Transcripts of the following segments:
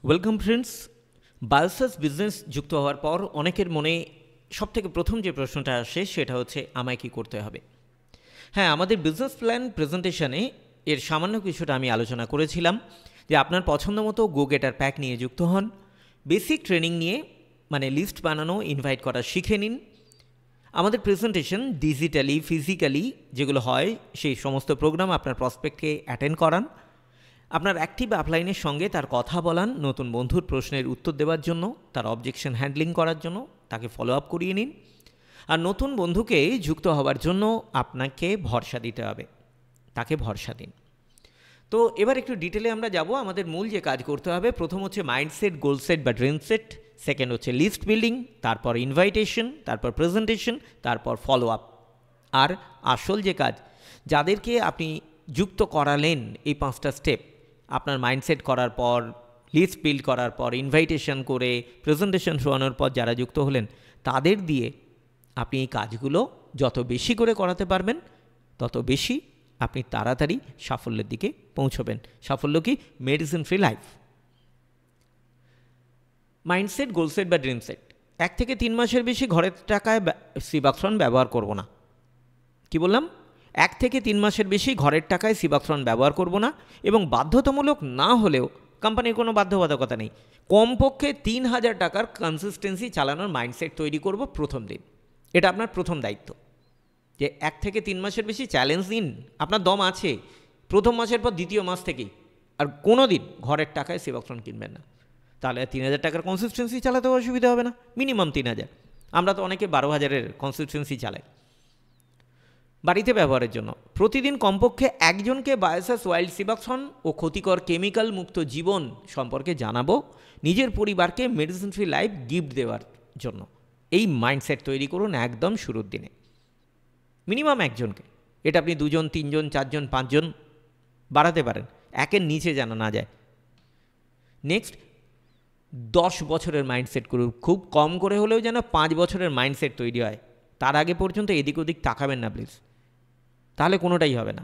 Welcome friends. বায়োসাস business যুক্ত হওয়ার পর অনেকের মনে সবথেকে প্রথম যে প্রশ্নটা আসে সেটা হচ্ছে আমায় কি করতে হবে। হ্যাঁ, আমাদের বিজনেস প্ল্যান প্রেজেন্টেশনে এর সামান্য কিছুটা আমি আলোচনা করেছিলাম যে আপনার পছন্দ মতো গো গেটার প্যাক নিয়ে যুক্ত হন, বেসিক ট্রেনিং নিয়ে মানে লিস্ট বানানো ইনভাইট করা শিখে নিন। আমাদের প্রেজেন্টেশন ডিজিটালি ফিজিক্যালি যেগুলো হয় সেই সমস্ত প্রোগ্রাম আপনার প্রসপেক্টকে অ্যাটেন্ড করান, আপনার অ্যাক্টিভ আপলাইনের সঙ্গে তার কথা বলান, নতুন বন্ধুর প্রশ্নের উত্তর দেওয়ার জন্য, তার অবজেকশন হ্যান্ডলিং করার জন্য তাকে ফলো আপ করিয়ে নিন। আর নতুন বন্ধুকে যুক্ত হওয়ার জন্য আপনাকে ভরসা দিতে হবে, তাকে ভরসা দিন। তো এবার একটু ডিটেলে আমরা যাব। আমাদের মূল যে কাজ করতে হবে, প্রথম হচ্ছে মাইন্ডসেট, গোল সেট বা ড্রিম সেট, সেকেন্ড হচ্ছে লিস্ট বিল্ডিং, তারপর ইনভাইটেশন, তারপর প্রেজেন্টেশন, তারপর ফলো আপ। আর আসল যে কাজ, যাদেরকে আপনি যুক্ত করালেন এই 5টা স্টেপ, আপনার মাইন্ডসেট করার পর, লিস্ট বিল্ড করার পর, ইনভাইটেশন করে, প্রেজেন্টেশন শোনানোর পর যারা যুক্ত হলেন, তাদের দিয়ে আপনি এই কাজগুলো যত বেশি করে করাতে পারবেন তত বেশি আপনি তাড়াতাড়ি সাফল্যের দিকে পৌঁছবেন। সাফল্য কি? Medicine free life. Mindset, goal set বা ড্রিম সেট। 1 থেকে 3 মাসের বেশি ঘরের টাকায় সিবাক্সন ব্যবহার করব না। কি বললাম? 1 থেকে 3 মাসের বেশি ঘরের টাকায় সিবাক্সন ব্যবহার করব না, এবং বাধ্যতামূলক না হলেও কোম্পানির কোনো বাধ্যবাধকতা নেই, কমপক্ষে 3000 টাকার কনসিস্টেন্সি চালানোর মাইন্ডসেট তৈরি করব প্রথম দিন। এটা আপনার প্রথম দায়িত্ব, যে 1 থেকে 3 মাসের বেশি চ্যালেঞ্জ নিন। আপনার দম আছে, প্রথম মাসের পর দ্বিতীয় মাস থেকেই আর কোনো দিন ঘরের টাকায় সিবাক্সন কিনবেন না। তাহলে 3000 টাকার কনসিস্টেন্সি চালাতে অসুবিধা হবে না। মিনিমাম 3000। আমরা তো অনেকে 12,000-এর কনসিস্টেন্সি চালাই বাড়িতে ব্যবহারের জন্য। প্রতিদিন কমপক্ষে একজনকে বায়োসাস ওয়াইল্ড সিবাক্সন ও ক্ষতিকর কেমিক্যাল মুক্ত জীবন সম্পর্কে জানাবো, নিজের পরিবারকে মেডিসিন ফ্রি লাইফ গিফট দেওয়ার জন্য। এই মাইন্ডসেট তৈরি করুন একদম শুরুর দিনে, মিনিমাম একজনকে। এটা আপনি 2 জন, 3 জন, 4 জন, 5 জন বাড়াতে পারেন, 1-এর নিচে যেন না যায়। নেক্সট, 10 বছরের মাইন্ডসেট করুন, খুব কম করে হলেও যেন 5 বছরের মাইন্ডসেট তৈরি হয়। তার আগে পর্যন্ত এদিক ওদিক তাকাবেন না প্লিজ, তাহলে কোনোটাই হবে না।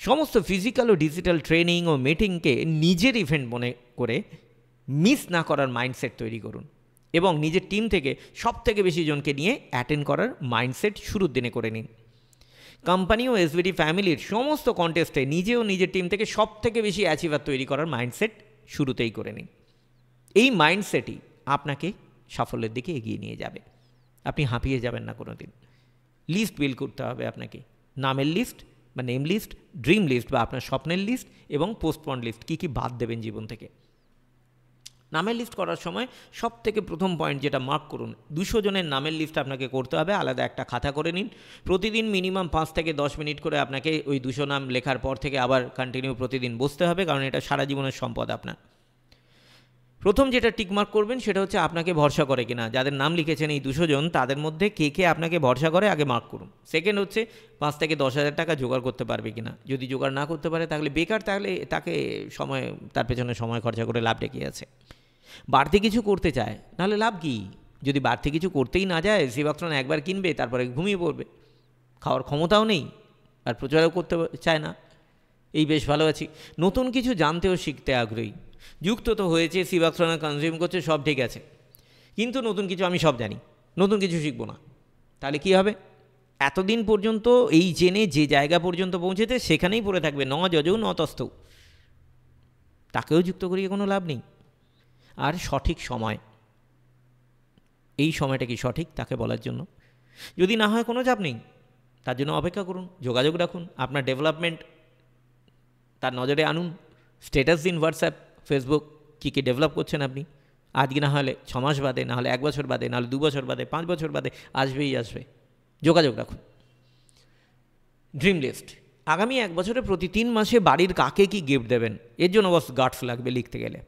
সমস্ত ফিজিক্যাল ও ডিজিটাল ট্রেনিং ও মিটিংকে নিজের ইভেন্ট মনে করে মিস না করার মাইন্ডসেট তৈরি করুন, এবং নিজের টিম থেকে সবথেকে বেশি জনকে নিয়ে অ্যাটেন্ড করার মাইন্ডসেট শুরুর দিনে করে নিন। কোম্পানি ও এসবিডি ফ্যামিলির সমস্ত কন্টেস্টে নিজে ও নিজের টিম থেকে সবথেকে বেশি অ্যাচিভার তৈরি করার মাইন্ডসেট শুরুতেই করে নিন। এই মাইন্ডসেটই আপনাকে সাফল্যের দিকে এগিয়ে নিয়ে যাবে, আপনি হাঁপিয়ে যাবেন না কোনো দিন। লিস্ট বিল্ড করতে হবে আপনাকে, নামের লিস্ট বা নেম লিস্ট, ড্রিম লিস্ট বা আপনার স্বপ্নের লিস্ট, এবং পোস্টপন্ড লিস্ট, কী কী বাদ দেবেন জীবন থেকে। নামের লিস্ট করার সময় সব থেকে প্রথম পয়েন্ট যেটা মার্ক করুন, 200 জনের নামের লিস্ট আপনাকে করতে হবে। আলাদা একটা খাতা করে নিন, প্রতিদিন মিনিমাম 5 থেকে 10 মিনিট করে আপনাকে ওই 200 নাম লেখার পর থেকে আবার কন্টিনিউ প্রতিদিন বসতে হবে, কারণ এটা সারা জীবনের সম্পদ আপনার। প্রথম যেটা টিকমার্ক করবেন সেটা হচ্ছে আপনাকে ভরসা করে কিনা। যাদের নাম লিখেছেন এই 200 জন, তাদের মধ্যে কে কে আপনাকে ভরসা করে আগে মার্ক করুন। সেকেন্ড হচ্ছে 5 থেকে 10,000 টাকা জোগাড় করতে পারবে কিনা। যদি জোগাড় না করতে পারে তাহলে বেকার, তাহলে তাকে তার পেছনে সময় খরচা করে লাভ ডেকে আছে। বাড়তি কিছু করতে চায়, নাহলে লাভ কি? যদি বাড়তি কিছু করতেই না যায়, সিবাক্সন একবার কিনবে তারপরে ঘুমিয়ে পড়বে, খাওয়ার ক্ষমতাও নেই আর প্রচারও করতে চায় না। এই বেশ ভালো আছি, নতুন কিছু জানতেও শিখতে আগ্রহী, যুক্ত তো হয়েছে, সিবাক্সনে কনজিউম করছে, সব ঠিক আছে, কিন্তু নতুন কিছু আমি সব জানি, নতুন কিছু শিখবো না। তাহলে কি হবে? এতদিন পর্যন্ত এই জেনে যে জায়গা পর্যন্ত পৌঁছেছে সেখানেই পড়ে থাকবে, ন যজৌ ন তস্থৌ। তাকেও যুক্ত করিয়ে কোনো লাভ নেই। আর সঠিক সময়, এই সময়টা কি সঠিক তাকে বলার জন্য। যদি না হয় কোনো চাপ নেই, তার জন্য অপেক্ষা করুন, যোগাযোগ রাখুন, আপনার ডেভেলপমেন্ট তার নজরে আনুন, স্ট্যাটাস দিন হোয়াটসঅ্যাপ, ফেসবুক, কী কী ডেভেলপ করছেন আপনি। আজকে না হলে 6 মাস বাদে, না হলে 1 বছর বাদে, না হলে 2 বছর বাদে, 5 বছর বাদে আসবেই আসবে। যোগাযোগ রাখুন। ড্রিম লিস্ট, আগামী 1 বছরে প্রতি 3 মাসে বাড়ির কাকে কি গিফট দেবেন, এর জন্য বস গাটস লাগবে লিখতে গেলে।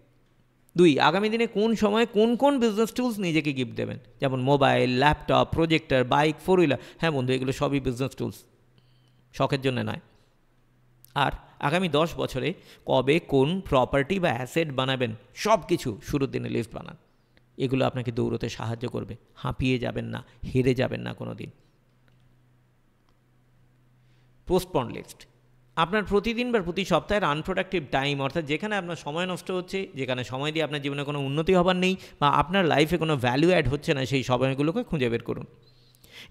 2, আগামী দিনে কোন সময় কোন কোন বিজনেস টুলস নিজেকে গিফট দেবেন, যেমন mobile, laptop, projector, bike, 4 wheeler. হ্যাঁ বন্ধু, এগুলো সবই বিজনেস টুলস, শখের জন্য নয়। আর আগামী 10 বছরে কবে কোন প্রপার্টি বা অ্যাসেট বানাবেন, সব কিছু শুরুর দিনে লিস্ট বানান। এগুলো আপনাকে দৌড়তে সাহায্য করবে, হাঁপিয়ে যাবেন না, হেরে যাবেন না কোনো দিন। পোস্টপন্ড লিস্ট, আপনার প্রতিদিন বা প্রতি সপ্তাহের আনপ্রোডাক্টিভ টাইম, অর্থাৎ যেখানে আপনার সময় নষ্ট হচ্ছে, যেখানে সময় দিয়ে আপনার জীবনে কোনো উন্নতি হবার নেই বা আপনার লাইফে কোনো ভ্যালু অ্যাড হচ্ছে না, সেই সময়গুলোকে খুঁজে বের করুন।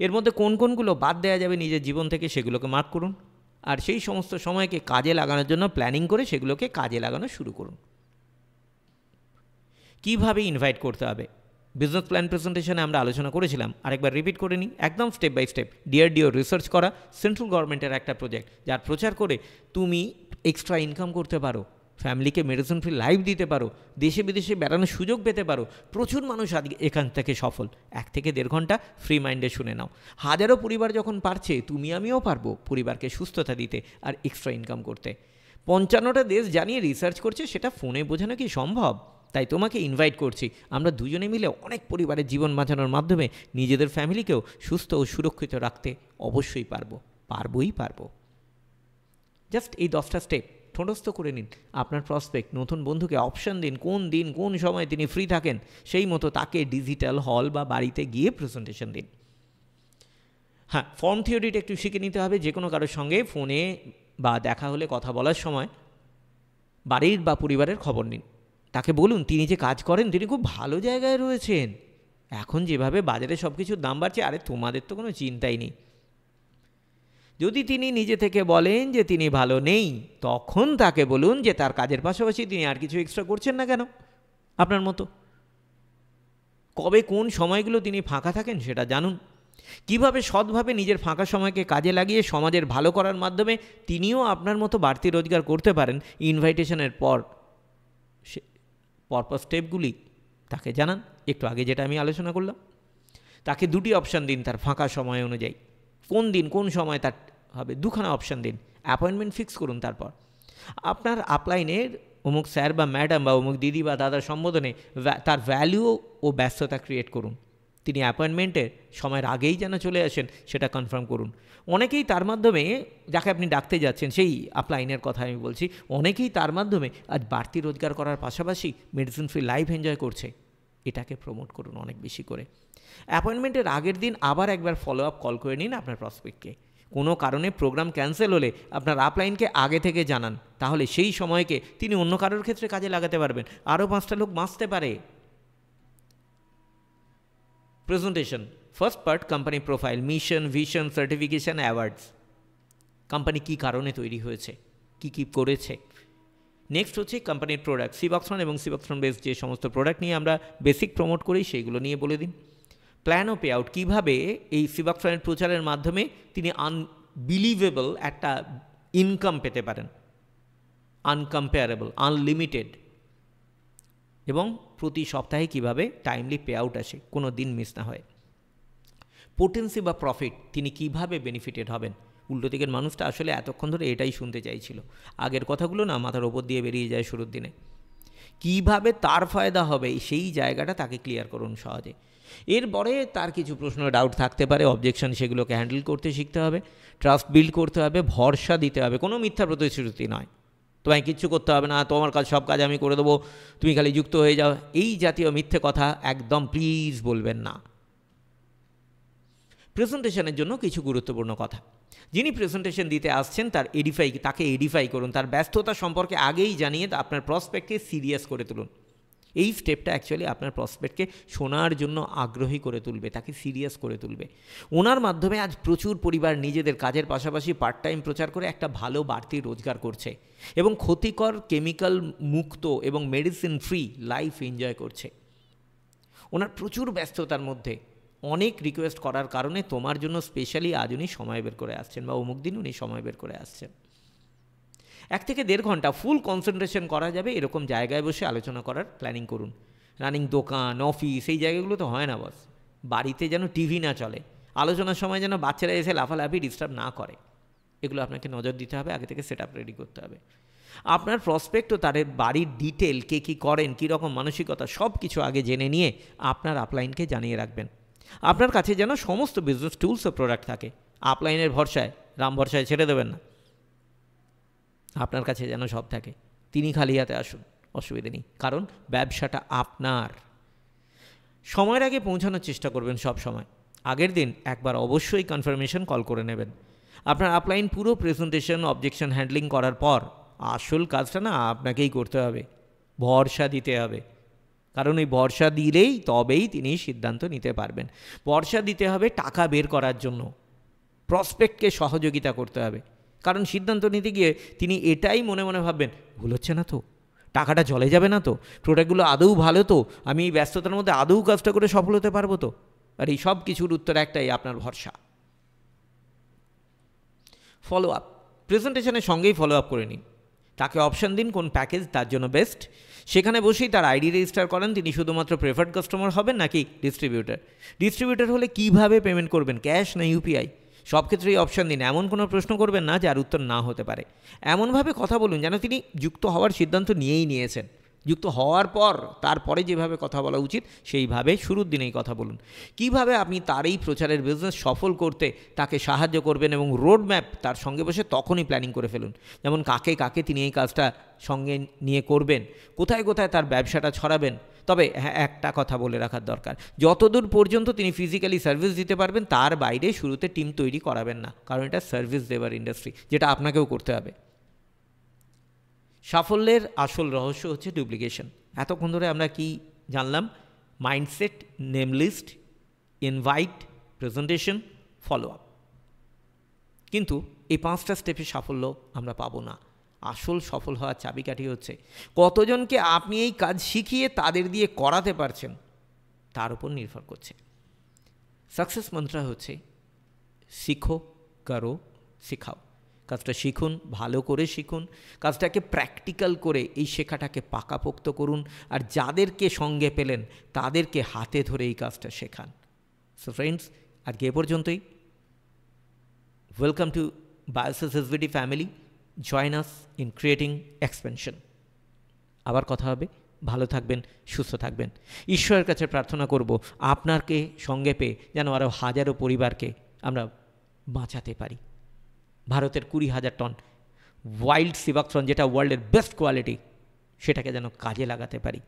এর মধ্যে কোন কোনগুলো বাদ দেওয়া যাবে নিজের জীবন থেকে সেগুলোকে মার্ক করুন, আর সেই সমস্ত সময়কে কাজে লাগানোর জন্য প্ল্যানিং করে সেগুলোকে কাজে লাগানো শুরু করুন। কীভাবে ইনভাইট করতে হবে বিজনেস প্ল্যান প্রেজেন্টেশনে আমরা আলোচনা করেছিলাম, আরেকবার রিপিট করে নিই, একদম step by step. DRDO research করা সেন্ট্রাল গভর্নমেন্টের একটা প্রজেক্ট, যার প্রচার করে তুমি এক্সট্রা ইনকাম করতে পারো, ফ্যামিলিকে মেডিসিন ফ্রি লাইফ দিতে পারো, দেশে বিদেশে বেড়ানোর সুযোগ পেতে পারো। প্রচুর মানুষ আজকে এখান থেকে সফল। 1 থেকে 1.5 ঘন্টা ফ্রি মাইন্ডে শুনে নাও। হাজারো পরিবার যখন পারছে, তুমি আমিও পারবো পরিবারকে সুস্থতা দিতে আর এক্সট্রা ইনকাম করতে। 55টা দেশ জানিয়ে রিসার্চ করছে, সেটা ফোনে বোঝানো কি সম্ভব? তাই তোমাকে ইনভাইট করছি, আমরা দুজনে মিলে অনেক পরিবারের জীবন বাঁচানোর মাধ্যমে নিজেদের ফ্যামিলিকেও সুস্থ ও সুরক্ষিত রাখতে অবশ্যই পারবোই পারবো। জাস্ট এই 10টা স্টেপ ঠোঁটস্থ করে নিন। আপনার প্রসপেক্ট নতুন বন্ধুকে অপশান দিন, কোন দিন কোন সময় তিনি ফ্রি থাকেন, সেই মতো তাকে ডিজিটাল হল বা বাড়িতে গিয়ে প্রেজেন্টেশন দিন। হ্যাঁ, ফর্ম থিওরিটা একটু শিখে নিতে হবে। যে কোনো কারোর সঙ্গে ফোনে বা দেখা হলে কথা বলার সময় বাড়ির বা পরিবারের খবর নিন। তাকে বলুন তিনি যে কাজ করেন তিনি খুব ভালো জায়গায় রয়েছেন। এখন যেভাবে বাজারে সব কিছুর দাম বাড়ছে, আরে তোমাদের তো কোনো চিন্তাই নেই। যদি তিনি নিজে থেকে বলেন যে তিনি ভালো নেই, তখন তাকে বলুন যে তার কাজের পাশাপাশি তিনি আর কিছু এক্সট্রা করছেন না কেন আপনার মতো। কবে কোন সময়গুলো তিনি ফাঁকা থাকেন সেটা জানুন। কিভাবে সৎভাবে নিজের ফাঁকা সময়কে কাজে লাগিয়ে সমাজের ভালো করার মাধ্যমে তিনিও আপনার মতো বাড়তি রোজগার করতে পারেন, ইনভাইটেশনের পরপর স্টেপগুলি তাকে জানান। একটু আগে যেটা আমি আলোচনা করলাম, তাকে 2টি অপশান দিন তার ফাঁকা সময় অনুযায়ী। কোন দিন কোন সময় তার হবে 2খানা অপশান দিন, অ্যাপয়েন্টমেন্ট ফিক্স করুন। তারপর আপনার আপলাইনের অমুক স্যার বা ম্যাডাম বা অমুক দিদি বা দাদার সম্বোধনে তার ভ্যালু ও ব্যস্ততা ক্রিয়েট করুন। তিনি অ্যাপয়েন্টমেন্টের সময়ের আগেই যেন চলে আসেন সেটা কনফার্ম করুন। অনেকেই তার মাধ্যমে, যাকে আপনি ডাকতে যাচ্ছেন সেই আপলাইনের কথা আমি বলছি, অনেকেই তার মাধ্যমে আজ বাড়তি রোজগার করার পাশাপাশি মেডিসিন ফ্রি লাইফ এনজয় করছে। এটাকে প্রমোট করুন অনেক বেশি করে। অ্যাপয়েন্টমেন্টের আগের দিন আবার একবার ফলো আপ কল করে নিন আপনার প্রসপেক্টকে। কোনো কারণে প্রোগ্রাম ক্যান্সেল হলে আপনার আপলাইনকে আগে থেকে জানান, তাহলে সেই সময়কে তিনি অন্য কারোর ক্ষেত্রে কাজে লাগাতে পারবেন। আরও 5টা লোক বাঁচতে পারে। Presentation first part, company profile, mission, vision, certification, awards. Company কী কারণে তৈরি হয়েছে, কী কী করেছে। নেক্সট হচ্ছে কোম্পানির প্রোডাক্ট, সিবক্সন এবং সিবক্সন বেসড যে সমস্ত প্রোডাক্ট নিয়ে আমরা বেসিক প্রমোট করি সেইগুলো নিয়ে বলে দিন। প্ল্যান ও পে আউট, কীভাবে এই সিবক্সনের প্রচারের মাধ্যমে তিনি আনবিলিভেবল একটা ইনকাম পেতে পারেন, আনকম্পেয়ারেবল, আনলিমিটেড, এবং প্রতি সপ্তাহে কিভাবে টাইমলি পে আউট আসে, কোনো দিন মিস না হয়। পোটেন্সি বা প্রফিট, তিনি কিভাবে বেনিফিটেড হবেন। উল্টো দিকের মানুষটা আসলে এতক্ষণ ধরে এটাই শুনতে চাইছিল, আগের কথাগুলো না মাথার ওপর দিয়ে বেরিয়ে যায় শুরুর দিনে। কিভাবে তার ফায়দা হবে সেই জায়গাটা তাকে ক্লিয়ার করুন সহজে। এরপরে তার কিছু প্রশ্ন ডাউট থাকতে পারে, অবজেকশন, সেগুলোকে হ্যান্ডেল করতে শিখতে হবে। ট্রাস্ট বিল্ড করতে হবে, ভরসা দিতে হবে, কোনো মিথ্যা প্রতিশ্রুতি নয়। তোমায় কিচ্ছু করতে হবে না, তোমার কাজ সব কাজ আমি করে দেবো, তুমি খালি যুক্ত হয়ে যাও, এই জাতীয় মিথ্যে কথা একদম প্লিজ বলবেন না। প্রেজেন্টেশনের জন্য কিছু গুরুত্বপূর্ণ কথা। যিনি প্রেজেন্টেশন দিতে আসছেন তাকে এডিফাই করুন, তার ব্যস্ততা সম্পর্কে আগেই জানিয়ে আপনার প্রসপেক্টকে সিরিয়াস করে তুলুন। এই স্টেপটা অ্যাকচুয়ালি আপনার প্রসপেক্টকে শোনার জন্য আগ্রহী করে তুলবে, তাকে সিরিয়াস করে তুলবে। ওনার মাধ্যমে আজ প্রচুর পরিবার নিজেদের কাজের পাশাপাশি পার্ট টাইম প্রচার করে একটা ভালো বাড়তি রোজগার করছে এবং ক্ষতিকর কেমিক্যাল মুক্ত এবং মেডিসিন ফ্রি লাইফ এনজয় করছে। ওনার প্রচুর ব্যস্ততার মধ্যে অনেক রিকোয়েস্ট করার কারণে তোমার জন্য স্পেশালি আজ উনি সময় বের করে আসছেন বা অমুক দিন উনি সময় বের করে আসছেন। 1 থেকে 1.5 ঘন্টা ফুল কনসেন্ট্রেশন করা যাবে এরকম জায়গায় বসে আলোচনা করার প্ল্যানিং করুন। রানিং দোকান, অফিস, এই জায়গাগুলো তো হয় না বস। বাড়িতে যেন টিভি না চলে, আলোচনার সময় যেন বাচ্চারা এসে লাফালাফি ডিস্টার্ব না করে, এগুলো আপনাকে নজর দিতে হবে, আগে থেকে সেট আপ রেডি করতে হবে। আপনার প্রসপেক্ট ও তাদের বাড়ির ডিটেল, কে কী করেন, কী রকম মানসিকতা, সব কিছু আগে জেনে নিয়ে আপনার আপলাইনকে জানিয়ে রাখবেন। আপনার কাছে যেন সমস্ত বিজনেস টুলস ও প্রোডাক্ট থাকে। আপলাইনের ভরসায়, রাম ভরসায় ছেড়ে দেবেন না, আপনার কাছে যেন সব থাকে। তিনি খালি হাতে আসুন, অসুবিধে নেই, কারণ ব্যবসাটা আপনার। সময়ের আগে পৌঁছানোর চেষ্টা করবেন সব সময়। আগের দিন একবার অবশ্যই কনফার্মেশন কল করে নেবেন। আপনার আপলাইন পুরো প্রেজেন্টেশন অবজেকশন হ্যান্ডলিং করার পর আসল কাজটা না আপনাকেই করতে হবে, ভরসা দিতে হবে। কারণ ওই ভরসা দিলেই তবেই তিনি সিদ্ধান্ত নিতে পারবেন। ভরসা দিতে হবে টাকা বের করার জন্য, প্রসপেক্টকে সহযোগিতা করতে হবে। কারণ সিদ্ধান্ত নিতে গিয়ে তিনি এটাই মনে মনে ভাববেন, ভুল হচ্ছে না তো, টাকাটা জলে যাবে না তো, প্রোডাক্টগুলো আদৌ ভালো তো, আমি এই ব্যস্ততার মধ্যে আদৌ কাজটা করে সফল হতে পারবো তো। আর এই সব কিছুর উত্তর একটাই, আপনার ভরসা। ফলো আপ, প্রেজেন্টেশনের সঙ্গেই ফলো আপ করে নিন। তাকে অপশান দিন কোন প্যাকেজ তার জন্য বেস্ট, সেখানে বসেই তার আইডি রেজিস্টার করেন। তিনি শুধুমাত্র প্রেফার্ড কাস্টমার হবেন নাকি ডিস্ট্রিবিউটার হলে কিভাবে পেমেন্ট করবেন, ক্যাশ না ইউপিআই, সব ক্ষেত্রেই অপশান দিন। এমন কোনো প্রশ্ন করবেন না যার উত্তর না হতে পারে। এমনভাবে কথা বলুন যেন তিনি যুক্ত হওয়ার সিদ্ধান্ত নিয়েই নিয়েছেন। যুক্ত হওয়ার পর তারপরে যেভাবে কথা বলা উচিত সেইভাবে শুরুর দিনেই কথা বলুন। কিভাবে আপনি তার এই প্রচারের বিজনেস সফল করতে তাকে সাহায্য করবেন এবং রোড ম্যাপ তার সঙ্গে বসে তখনই প্ল্যানিং করে ফেলুন। যেমন কাকে কাকে তিনি এই কাজটা সঙ্গে নিয়ে করবেন, কোথায় কোথায় তার ব্যবসাটা ছড়াবেন। তবে হ্যাঁ, একটা কথা বলে রাখার দরকার, যতদূর পর্যন্ত তিনি ফিজিক্যালি সার্ভিস দিতে পারবেন তার বাইরে শুরুতে টিম তৈরি করাবেন না, কারণ এটা সার্ভিস দেওয়ার ইন্ডাস্ট্রি, যেটা আপনাকেও করতে হবে। সাফল্যের আসল রহস্য হচ্ছে ডুপ্লিকেশন। এতক্ষণ ধরে আমরা কি জানলাম? Mindset, name list, invite, presentation, follow up. কিন্তু এই 5টা স্টেপে সাফল্য আমরা পাবো না। আসল সফল হওয়ার চাবিকাঠি হচ্ছে কতজনকে আপনি এই কাজ শিখিয়ে তাদের দিয়ে করাতে পারছেন, তার উপর নির্ভর করছে। সাকসেস মন্ত্র হচ্ছে শিখো, করো, শেখাও। কাজটা শিখুন, ভালো করে শিখুন, কাজটাকে প্র্যাকটিক্যাল করে এই শেখাটাকে পাকাপোক্ত করুন, আর যাদেরকে সঙ্গে পেলেন তাদেরকে হাতে ধরে এই কাজটা শেখান। সো ফ্রেন্ডস, আজকে এ পর্যন্তই। Welcome to Bioses SVD family. Join us in creating expansion. আবার কথা হবে। ভালো থাকবেন, সুস্থ থাকবেন। ঈশ্বরের কাছে প্রার্থনা করব আপনাকে সঙ্গে পেয়ে যেন আরও হাজারো পরিবারকে আমরা বাঁচাতে পারি। ভারতের 20,000 টন ওয়াইল্ড সিবাক্সন, যেটা ওয়ার্ল্ডের বেস্ট কোয়ালিটি, সেটাকে যেন কাজে লাগাতে পারি।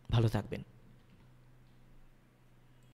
ভালো থাকবেন।